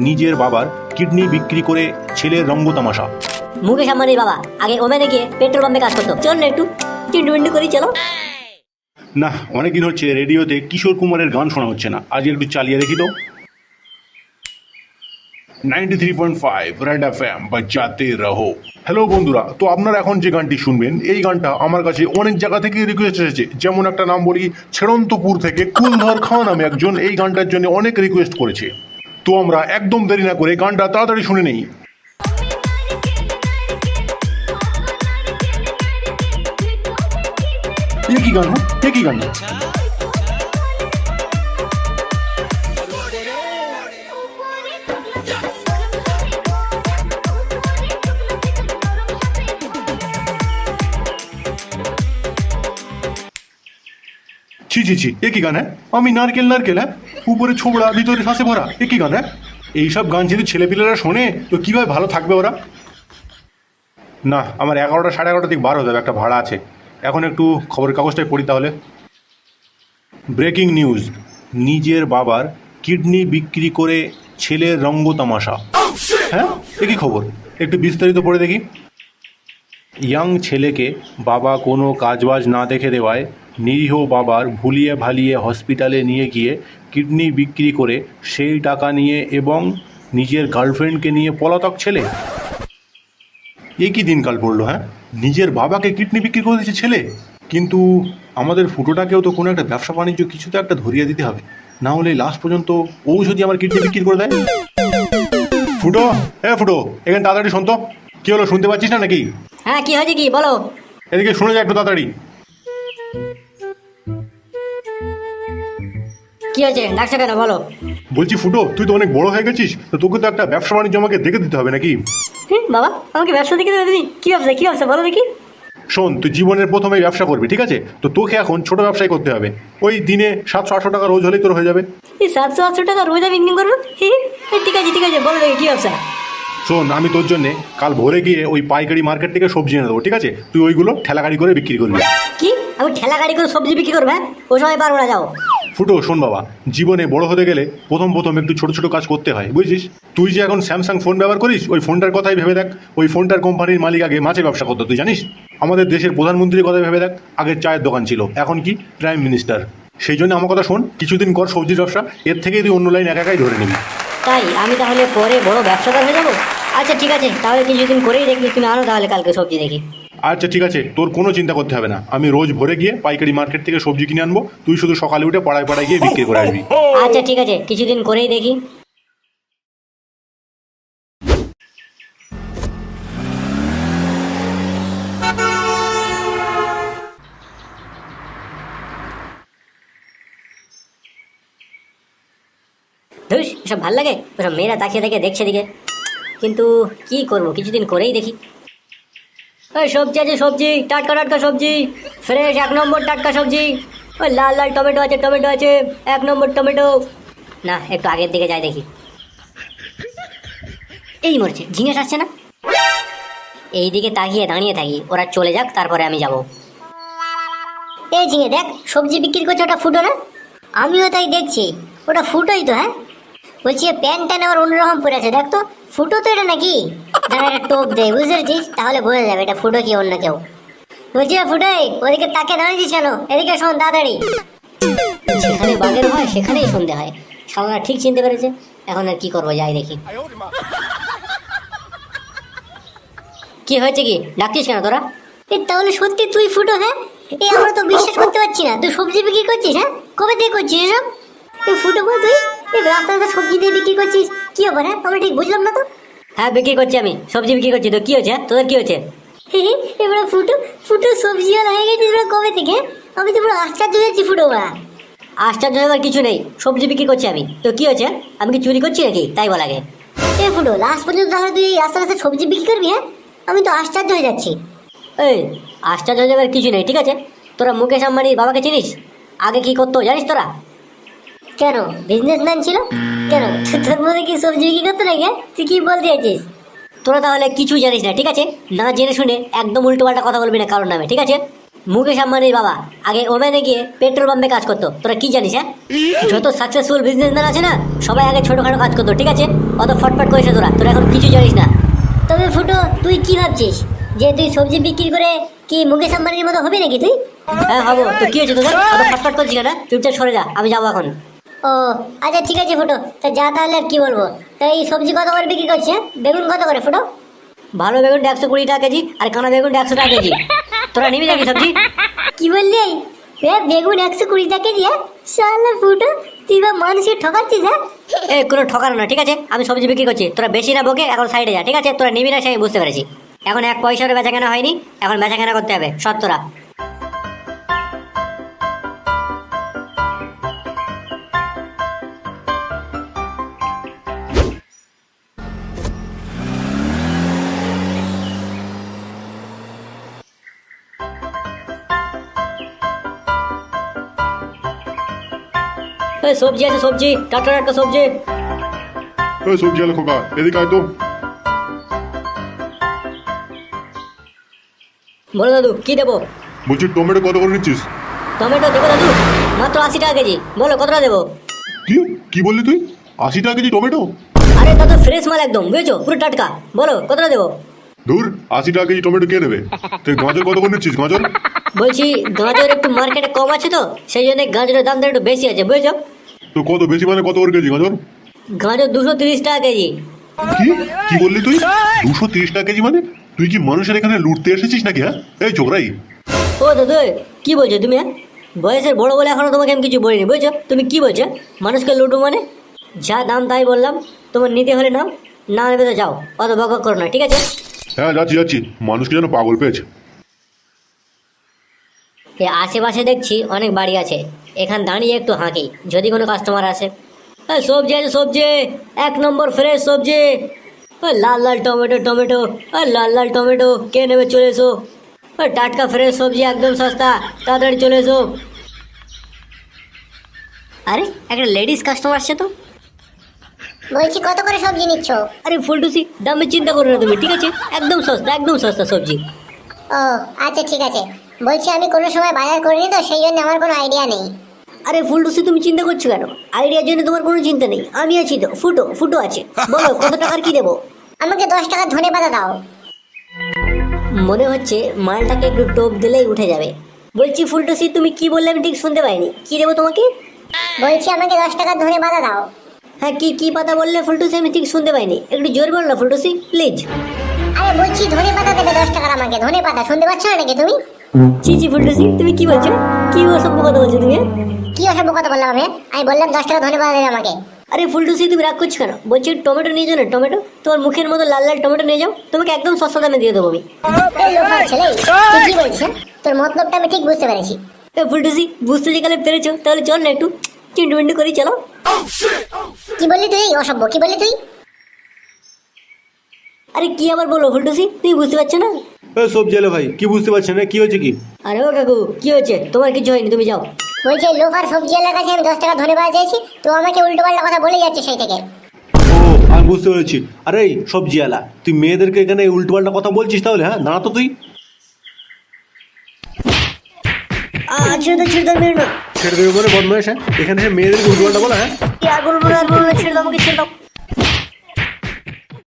নিজের বাবার কিডনি বিক্রি করে ছেলের রঙ্গ তামাশা। মুকেশ আম্বানির বাবা আগে ওমেনে গিয়ে পেট্রোল পাম্পে কাজ করতো। চল না একটু চিন্টু মিন্টু করি চলো। না, অনেকদিন হচ্ছে রেডিওতে কিশোর কুমারের গান শোনা হচ্ছে না, আজ একটু চালিয়ে দেখি তো। 93.5 रेड एफएम बजाते रहो। হ্যালো বন্ধুরা, তো আপনারা এখন যে গানটি শুনবেন এই গানটা আমার কাছে অনেক জায়গা থেকে রিকোয়েস্ট এসেছে। যেমন একটা নাম বলি, ছেড়ন্তপুর থেকে কুলধর খান নামে একজন এই গানটার জন্য অনেক রিকোয়েস্ট করেছে। তো আমরা একদম দেরি না করে গানটা তাড়াতাড়ি শুনে নেই। একই গান, একই গান। ছি ছি ছি, একই গান। হ্যাঁ, আমি নারকেল নারকেল, হ্যাঁ উপরে ছোবড়া ভিতরে শ্বাসে ভরা, একই গান। হ্যাঁ, এইসব গান যদি ছেলেপিলেরা শোনে তো কিভাবে ভালো থাকবে ওরা। না, আমার 11টা 11:30 দিক বার হয়ে যাবে, একটা ভাড়া আছে। এখন একটু খবরের কাগজটাই পড়ি তাহলে। ব্রেকিং নিউজ, নিজের বাবার কিডনি বিক্রি করে ছেলের রঙ্গ তামাশা। হ্যাঁ, একই খবর, একটু বিস্তারিত পড়ে দেখি। ইয়াং ছেলেকে বাবা কোনো কাজবাজ না দেখে দেওয়ায় নিরীহ বাবার ভুলিয়ে ভালিয়ে হসপিটালে নিয়ে গিয়ে কিডনি বিক্রি করে সেই টাকা নিয়ে এবং নিজের গার্লফ্রেন্ডকে নিয়ে পলাতক ছেলে। একই দিনকাল পড়লো। হ্যাঁ, নিজের বাবাকে কিডনি বিক্রি করে দিয়েছে ছেলে। কিন্তু আমাদের ফুটোটাকেও তো কোনো একটা ব্যবসা বাণিজ্য কিছু তো একটা ধরিয়ে দিতে হবে, না হলে লাস্ট পর্যন্ত ও যদি আমার কিডনি বিক্রি করে দেয়। ফুটো, হ্যাঁ ফুটো, এখানে তাড়াতাড়ি শোন তো। কি হলো, শুনতে পাচ্ছিস না নাকি? হ্যাঁ কি হয়েছে কি বলো। এদিকে শুনে যা একটু তাড়াতাড়ি। কি হয়েছে, ডাকছো কেন বলো। বলছি ফুটো, তুই তো অনেক বড় হয়ে গেছিস, তো তোকে তো একটা ব্যবসা বাণিজ্য আমাকে দেখে দিতে হবে নাকি? বাবা আমাকে ব্যবসা দেখে দেবে তুমি? কি ব্যবসা কি ব্যবসা বলো দেখি। শোন, তুই জীবনের প্রথমেই ব্যবসা করবি, ঠিক আছে? তো তোকে এখন ছোট ব্যবসায় করতে হবে। ওই দিনে 700-800 টাকা রোজ হলেই তোর হয়ে যাবে। এই 700-800 টাকা রোজ আমি ইনকাম করবো? ঠিক আছে ঠিক আছে, বলো দেখি কি ব্যবসা। শোন, আমি তোর জন্য কাল ভোরে গিয়ে ওই পাইকারি মার্কেট থেকে সবজি এনে দেবো, ঠিক আছে? তুই ওইগুলো ঠেলা গাড়ি করে বিক্রি করবি। কি আমি ঠেলা গাড়ি করে সবজি বিক্রি করবো? হ্যাঁ, ওই সময় পারবো না, যাও। ফুটো শোন বাবা, জীবনে বড় হতে গেলে প্রথম প্রথম একটু ছোট ছোট কাজ করতে হয়, বুঝছিস? তুই যে এখন স্যামসাং ফোন ব্যবহার করিস, ওই ফোনটার কথাই ভেবে দেখ। ওই ফোনটার কোম্পানির মালিক আগে মাছের ব্যবসা করতো, তুই জানিস? আমাদের দেশের প্রধানমন্ত্রীর কথা ভেবে দেখ, আগে চায়ের দোকান ছিল, এখন কি প্রাইম মিনিস্টার। সেই জন্য আমার কথা শোন, কিছুদিন কর সবজির ব্যবসা, এর থেকেই তুই অন্য লাইন একাই ধরে নিবি। তাই আমি তাহলে পরে বড় ব্যবসাদার হয়ে যাবো? আচ্ছা ঠিক আছে, তাহলে কিছুদিন করেই দেখি, তুমি আনো তাহলে কালকে সবজি দেখি। আচ্ছা ঠিক আছে, তোর কোনো চিন্তা করতে হবে না। আমি রোজ ভোরে গিয়ে পাইকারি মার্কেট থেকে সবজি কিনে আনবো, তুই শুধু সকালে উঠে পাড়ায় পাড়ায় গিয়ে বিক্রি করে আসবি। আচ্ছা ঠিক আছে, কিছুদিন করেই দেখি। ধুস, এসব ভাল লাগে? ওসব মেয়েরা তাকিয়ে থেকে দেখছে দিকে, কিন্তু কি করবো, কিছুদিন করেই দেখি। ওই সবজি আছে, সবজি টাটকা টাটকা সবজি, ফ্রেশ 1 নম্বর টাটকা সবজি। ওই লাল লাল টমেটো আছে, টমেটো আছে 1 নম্বর টমেটো। না, একটু আগের দিকে যাই দেখি। এই মরছে, ঝিঙে আসছে না। এই দিকে তাকিয়ে দাঁড়িয়ে থাকি, ওরা চলে যাক তারপরে আমি যাব। এই ঝিঙে দেখ, সবজি বিক্রি করছে, ওটা ফুটো না? আমিও তাই দেখছি, ওটা ফুটোই তো। হ্যাঁ বলছি, প্যান্ট ট্যান আমার অন্যরকম পরে আছে, দেখ তো ফুটো তো এটা নাকি? দাঁড়া একটা টোপ দেয়, বুঝতে পেরেছিস? তাহলে বোঝা যাবে এটা ফুটো কি অন্য কেউ। বলছি ফুটোই, ওদিকে তাকে দাঁড়িয়েছিস কেন? এদিকে শোন তাড়াতাড়ি। যেখানে বাঘের হয় সেখানেই সন্ধে হয়, শালারা ঠিক চিনতে পেরেছে। এখন আর কি করবো, যাই দেখি। কি হয়েছে, কি ডাকছিস কেন তোরা? তাহলে সত্যি তুই ফুটো? হ্যাঁ, এই আমরা তো বিশ্বাস করতে পারছি না, তুই সবজি বিক্রি করছিস? হ্যাঁ, কবে থেকে করছিস এসব? ফুটো বল, তুই এই রাস্তাতে সবজি দিয়ে বিক্রি করছিস, কি হবে? হ্যাঁ, আমরা ঠিক বুঝলাম না তো। হ্যাঁ বিক্রি করছি, আমি সবজি বিক্রি করছি। তো কি হয়েছে, তোদের কি হয়েছে? এবার ফুটো ফুটো সবজিওয়ালা হয়ে গেছিস কবে থেকে? আমি তো পুরো আশ্চর্য হয়েছি ফুটো। আশ্চর্য হওয়ার কিছু নেই, সবজি বিক্রি করছি আমি। তো কি হয়েছে, আমি কি চুরি করছি নাকি? তাই বল আগে। ফুটো লাস্ট পর্যন্ত তাহলে তুই রাস্তা রাস্তায় সবজি বিক্রি করবি? হ্যাঁ, আমি তো আশ্চর্য হয়ে যাচ্ছি। এই আশ্চর্য হয়ে যাবার কিছু নেই, ঠিক আছে? তোরা মুকেশ আম্বানির বাবাকে চিনিস? আগে কি করতো জানিস তোরা? কেন, বিজনেসম্যান ছিল? কেন তোর মধ্যে কি সবজি বিক্রি করতো নাকি? তুই কি বলতে চাইছিস? তোরা তাহলে কিছু জানিস না, ঠিক আছে? না জেনে শুনে একদম উল্টো পাল্টা কথা বলবি না কারোর নামে, ঠিক আছে? মুকেশ আম্বানির বাবা আগে ওমেনে গিয়ে পেট্রোল পাম্পে কাজ করতো, তোরা কি জানিস? হ্যাঁ, যত সাকসেসফুল বিজনেসম্যান আছে না সবাই আগে ছোটখাটো কাজ করতো, ঠিক আছে? অত ফটফট করিস না তোরা, তোরা এখন কিছু জানিস না। তবে ফুটো, তুই কি ভাবছিস যে তুই সবজি বিক্রি করে কি মুকেশ আম্বানির মতো হবি নাকি তুই? হ্যাঁ হবো। তো কি হয়েছে তোদের? অত ফটফট করছিস কেন? চুপচাপ সরে যা, আমি যাবো এখন। ও আচ্ছা ঠিক আছে ফুটো, তা যা তাহলে আর কি বলবো। তা এই সবজি কত করে বিক্রি করছে? বেগুন কত করে ফুটো? ভালো বেগুন 120 টাকা কেজি, আর কানা বেগুন 100 টাকা কেজি। তোরা নিবি নাকি সবজি? কি বললি? বেগুন 120 টাকা কেজি? শালা ফুটো, তুই বা মানুষকে ঠকাচ্ছিস? হ্যাঁ কোনো ঠকানো না, ঠিক আছে? আমি সবজি বিক্রি করছি, তোরা বেশি না বকে এখন সাইডে যা, ঠিক আছে? তোরা নিবি না সে আমি বুঝতে পেরেছি। এখন 1 পয়সারও বেচা কেনা হয়নি, এখন বেচা কেনা করতে হবে সত্তরা। সবজি আছে, সবজি টাটকা টাটকা সবজি। ওই সবজি আলো খোকা, এদিকে আয় তো। বলো দাদু কি দেবো? বলছি টমেটো কত করে নিচ্ছিস? টমেটো দেবো দাদু মাত্র 80 টাকা কেজি, বলো কতটা দেবো? কি কি বললি তুই? 80 টাকা কেজি টমেটো? আরে দাদু ফ্রেশ মাল একদম, বুঝেছো? পুরো টাটকা, বলো কতটা দেবো? ধুর, 80 টাকা কেজি টমেটো কে নেবে? তুই গাজর কত করে নিচ্ছিস? গাজর? বলছি গাজর একটু মার্কেটে কম আছে তো সেই জন্য গাজরের দামটা একটু বেশি আছে, বুঝেছো? তো কত বেশি মানে কত করে কেজি গাজর? গাজর 230 টাকা কেজি। কি কি বললি তুই? 230 টাকা কেজি মানে? তুই কি মানুষের এখানে লুটতে এসেছিস নাকি? হ্যাঁ এই ছোকরাই। ও দাদু কি বলছো তুমি? হ্যাঁ, বয়সের বড় বলে এখনো তোমাকে আমি কিছু বলিনি, বুঝছো? তুমি কি বলছো? মানুষকে লুটু মানে? যা দাম তাই বললাম, তোমার নিতে হলে নাও, না নেবে তো যাও, অত বক করো না, ঠিক আছে? হ্যাঁ যাচ্ছি যাচ্ছি, মানুষকে যেন পাগল পেয়েছে। এই আশেপাশে দেখছি অনেক বাড়ি আছে, এখান দাঁড়িয়ে একটু হাঁকি যদি কোনো কাস্টমার আসে। সবজি আছে সবজি, 1 নম্বর ফ্রেশ সবজি। লাল লাল টমেটো টমেটো, লাল লাল টমেটো কে নেবে চলে এসো। টাটকা ফ্রেশ সবজি একদম সস্তা, তাড়াতাড়ি চলে এসো। আরে একটা লেডিস কাস্টমার আসছে তো। বলছি কত করে সবজি নিচ্ছ? আরে ফুলটুসি দামে চিন্তা করো না তুমি, ঠিক আছে? একদম সস্তা সবজি। ও আচ্ছা ঠিক আছে। বলছি আমি কোনো সময় বাজার করিনি তো সেই জন্য আমার কোনো আইডিয়া নেই। আরে ফুলটুসি তুমি চিন্তা করছো কেন? আইডিয়ার জন্য তোমার কোনো চিন্তা নেই, আমি আছি তো। ফুটো আছে, বলো কত টাকার কি দেবো? আমাকে 10 টাকা ধনে পাতা দাও। মনে হচ্ছে মালটাকে একটু টোপ দিলেই উঠে যাবে। বলছি ফুলটুসি তুমি কি বললে আমি ঠিক শুনতে পাইনি, কি দেবো তোমাকে? বলছি আমাকে 10 টাকা ধনে পাতা দাও। হ্যাঁ কি পাতা বললে ফুলটুসি? আমি ঠিক শুনতে পাইনি, একটু জোর বল না ফুলটুসি প্লিজ। আরে বলছি ধনে পাতা দেবে 10 টাকার আমাকে, ধনে পাতা শুনতে পাচ্ছ না নাকি তুমি? ছি ফুলটুসি তুমি কি বলছো? কি অসভ্য কথা বলছো তুমি? কি অসভ্য কথা বললাম আমি বললাম 10 টাকা ধনে পাতা দেবে আমাকে। আরে ফুলটুসি তুমি রাগ করছো কেন? বলছি টমেটো নিয়ে যাও না, টমেটো তোমার মুখের মতো লাল লাল টমেটো নিয়ে যাও, তোমাকে একদম সস্তা দামে দিয়ে দেবো আমি। এই লোফার ছেলে, তুই কি বলছিস? তোর মতলবটা আমি ঠিক বুঝতে পেরেছি। ফুলটুসি বুঝতে যে গেলে পেরেছো, তাহলে চল না একটু চিন্টু করি চলো। কি বললি তুই? অসভ্য কি বললি তুই? আরে কি আবার বলো ফুলটুসি, তুমি বুঝতে পারছো না? সবজি আলো ভাই, কি বুঝতে পারছেন না? কি হয়েছে কি? আরে ও কাকু কি হয়েছে? তোমার কিছু হয়নি, তুমি যাও। বলছি এই লোফার সবজি এলাকার কাছে আমি 10 টাকা ধনে পাতা চেয়েছি, তো আমাকে উল্টো পাল্টা কথা বলে যাচ্ছে সেই থেকে। ও আমি বুঝতে পেরেছি। আরে এই সবজি আলা, তুই মেয়েদেরকে এখানে উল্টোপাল্টা কথা বলছিস তাহলে? হ্যাঁ দাঁড়া তো তুই। ছেড়ে দাও মেরো না। ছেড়ে দেবে বলে বদমাইশ? হ্যাঁ এখানে এসে মেয়েদেরকে উল্টোপাল্টা বলা? হ্যাঁ আর বলবো না, ছেড়ে দাও আমাকে, ছেড়ে দাও।